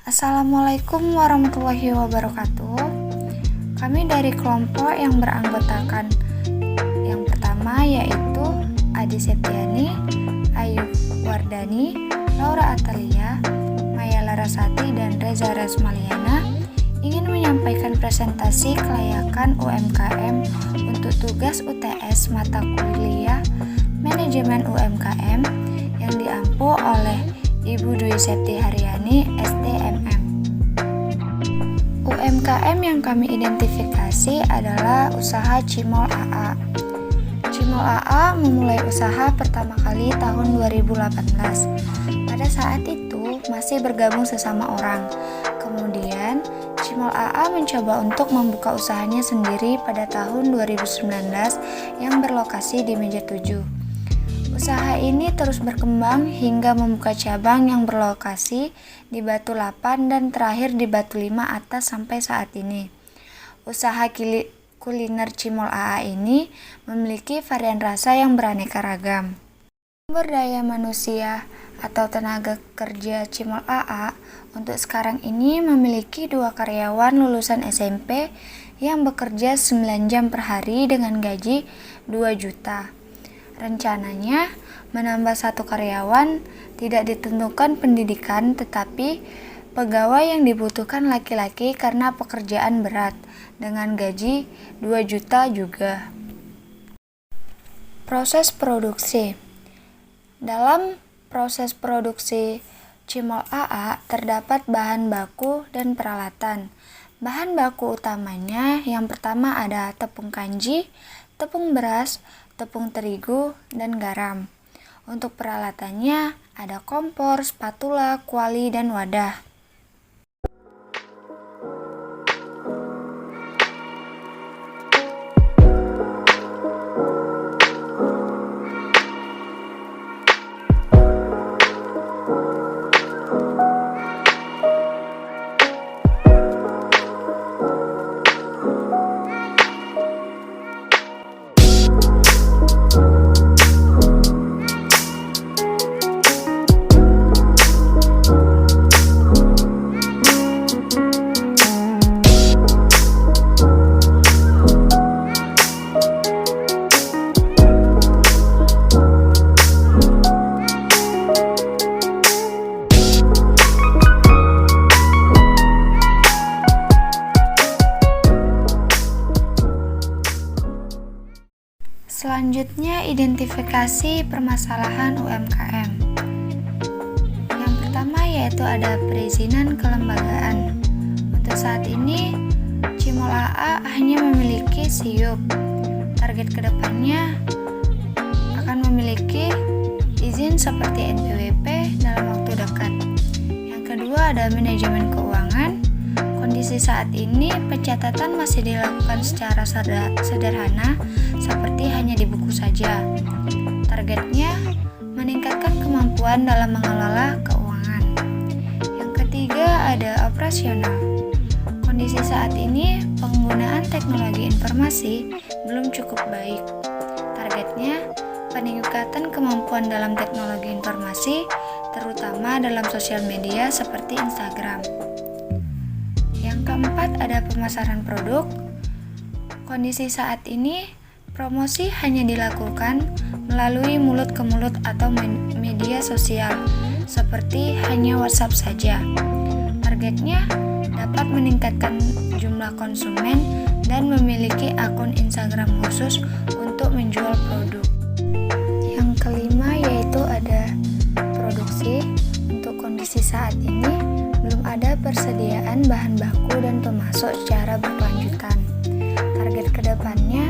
Assalamualaikum warahmatullahi wabarakatuh. Kami dari kelompok yang beranggotakan yang pertama yaitu Adi Septiani, Ayu Wardani, Laura Atalia, Maya Larasati, dan Reza Rasmaliana ingin menyampaikan presentasi kelayakan UMKM untuk tugas UTS mata kuliah Manajemen UMKM yang diampu oleh Ibu Dwi Septi Haryani, STMM. UMKM yang kami identifikasi adalah usaha Cimol AA. Cimol AA memulai usaha pertama kali tahun 2018. Pada saat itu masih bergabung sesama orang. Kemudian Cimol AA mencoba untuk membuka usahanya sendiri pada tahun 2019 yang berlokasi di Meja 7. Usaha ini terus berkembang hingga membuka cabang yang berlokasi di Batu 8 dan terakhir di Batu 5 atas sampai saat ini. Usaha kuliner Cimol AA ini memiliki varian rasa yang beraneka ragam. Sumber daya manusia atau tenaga kerja Cimol AA untuk sekarang ini memiliki 2 karyawan lulusan SMP yang bekerja 9 jam per hari dengan gaji 2 juta. Rencananya menambah 1 karyawan, tidak ditentukan pendidikan, tetapi pegawai yang dibutuhkan laki-laki karena pekerjaan berat dengan gaji 2 juta juga. Proses produksi. Dalam proses produksi Cimol AA terdapat bahan baku dan peralatan. Bahan baku utamanya yang pertama ada tepung kanji, tepung beras, tepung terigu, dan garam. Untuk peralatannya ada kompor, spatula, kuali, dan wadah. Selanjutnya, identifikasi permasalahan UMKM. Yang pertama yaitu ada perizinan kelembagaan. Untuk saat ini, Cimol AA hanya memiliki SIUP. Target kedepannya akan memiliki izin seperti NPWP dalam waktu dekat. Yang kedua ada manajemen keuangan. Kondisi saat ini pencatatan masih dilakukan secara sederhana seperti hanya di buku saja. Targetnya meningkatkan kemampuan dalam mengelola keuangan. Yang ketiga ada operasional. Kondisi saat ini penggunaan teknologi informasi belum cukup baik. Targetnya peningkatan kemampuan dalam teknologi informasi terutama dalam sosial media seperti Instagram. Yang keempat ada pemasaran produk. Kondisi saat ini promosi hanya dilakukan melalui mulut ke mulut atau media sosial seperti hanya WhatsApp saja. Targetnya dapat meningkatkan jumlah konsumen dan memiliki akun Instagram khusus untuk menjual produk. Yang kelima yaitu ada produksi. Untuk kondisi saat ini belum ada persediaan bahan baku dan pemasok secara berkelanjutan. Target kedepannya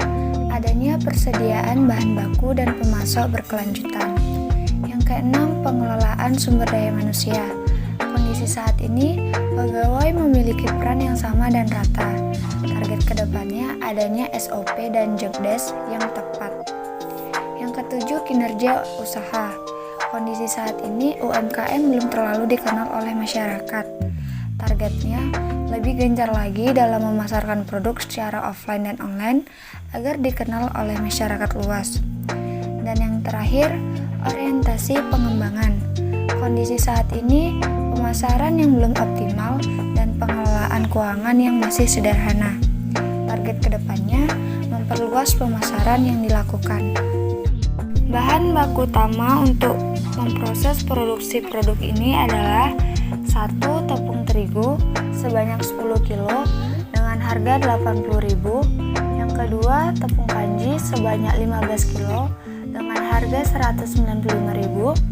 adanya persediaan bahan baku dan pemasok berkelanjutan. Yang keenam, pengelolaan sumber daya manusia. Kondisi saat ini, pegawai memiliki peran yang sama dan rata. Target kedepannya adanya SOP dan job desk yang tepat. Yang ketujuh, kinerja usaha. Kondisi saat ini UMKM belum terlalu dikenal oleh masyarakat. Targetnya lebih gencar lagi dalam memasarkan produk secara offline dan online agar dikenal oleh masyarakat luas. Dan yang terakhir, orientasi pengembangan. Kondisi saat ini pemasaran yang belum optimal, dan pengelolaan keuangan yang masih sederhana. Target kedepannya memperluas pemasaran yang dilakukan. Bahan baku utama untuk memproses produksi produk ini adalah 1. Tepung terigu sebanyak 10 kg dengan harga 80.000. Yang kedua, tepung kanji sebanyak 15 kg dengan harga 195.000.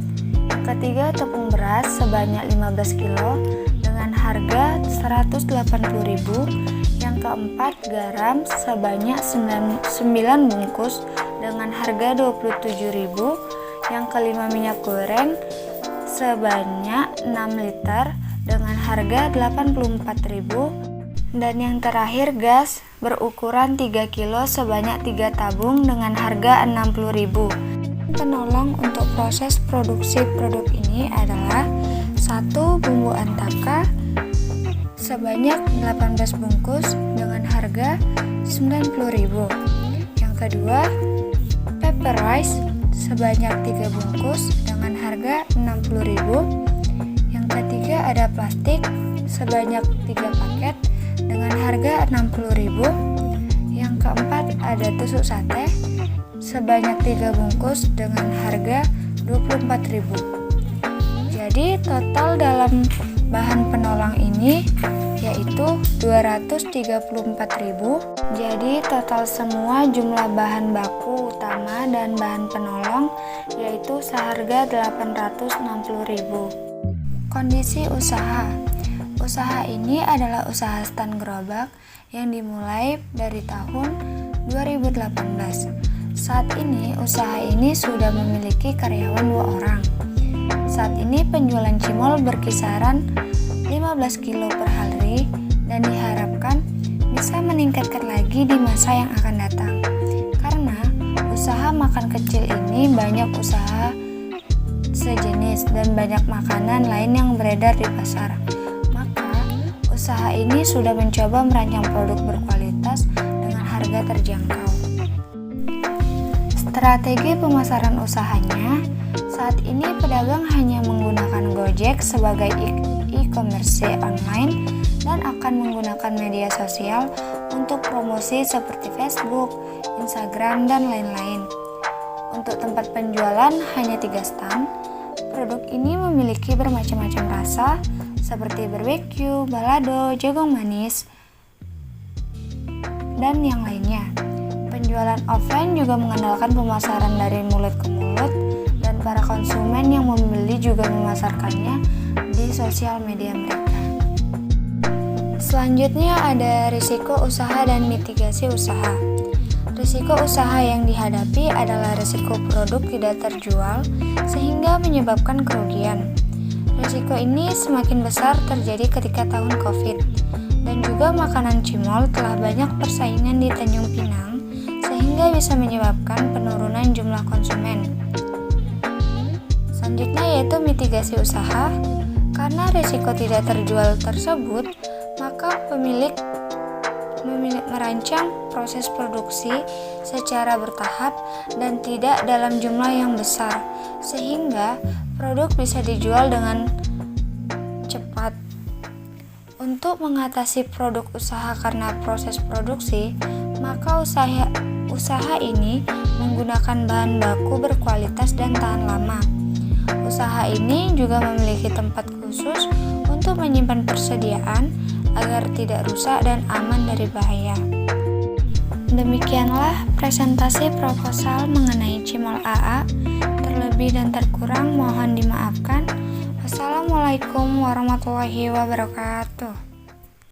Yang ketiga, tepung beras sebanyak 15 kg dengan harga 180.000. Yang keempat, garam sebanyak 9 bungkus dengan harga 27.000. Yang kelima, minyak goreng sebanyak 6 liter dengan harga 84.000. Dan yang terakhir, gas berukuran 3 kg sebanyak 3 tabung dengan harga 60.000. Penolong untuk proses produksi produk ini adalah 1. Bumbu antaka sebanyak 18 bungkus dengan harga 90.000. Yang kedua, pepper rice sebanyak 3 bungkus dengan harga 60.000. Yang ketiga, ada plastik sebanyak 3 paket dengan harga 60.000. Yang keempat, ada tusuk sate sebanyak 3 bungkus dengan harga 24.000. Jadi total dalam bahan penolong ini yaitu 234.000. Jadi total semua jumlah bahan baku utama dan bahan penolong yaitu seharga 860.000. Kondisi usaha. Usaha ini adalah usaha stand gerobak yang dimulai dari tahun 2018. Saat ini usaha ini sudah memiliki karyawan 2 orang. Saat ini penjualan cimol berkisaran 15 kilo per hari dan diharapkan bisa meningkatkan lagi di masa yang akan datang. Karena usaha makan kecil ini banyak usaha sejenis dan banyak makanan lain yang beredar di pasar. Usaha ini sudah mencoba merancang produk berkualitas dengan harga terjangkau. Strategi pemasaran usahanya, saat ini pedagang hanya menggunakan Gojek sebagai e-commerce online dan akan menggunakan media sosial untuk promosi seperti Facebook, Instagram, dan lain-lain. Untuk tempat penjualan hanya 3 stand. Produk ini memiliki bermacam-macam rasa, seperti barbeque, balado, jagung manis, dan yang lainnya. Penjualan offline juga mengandalkan pemasaran dari mulut ke mulut, dan para konsumen yang membeli juga memasarkannya di sosial media mereka. Selanjutnya ada risiko usaha dan mitigasi usaha. Risiko usaha yang dihadapi adalah risiko produk tidak terjual sehingga menyebabkan kerugian. Risiko ini semakin besar terjadi ketika tahun Covid, dan juga makanan cimol telah banyak persaingan di Tanjung Pinang sehingga bisa menyebabkan penurunan jumlah konsumen. Selanjutnya yaitu mitigasi usaha. Karena risiko tidak terjual tersebut, maka pemilik merancang proses produksi secara bertahap dan tidak dalam jumlah yang besar, sehingga produk bisa dijual dengan cepat. Untuk mengatasi produk usaha karena proses produksi, maka usaha ini menggunakan bahan baku berkualitas dan tahan lama. Usaha ini juga memiliki tempat khusus untuk menyimpan persediaan agar tidak rusak dan aman dari bahaya. Demikianlah presentasi proposal mengenai cimol AA. Terlebih dan terkurang mohon dimaafkan. Wassalamualaikum warahmatullahi wabarakatuh.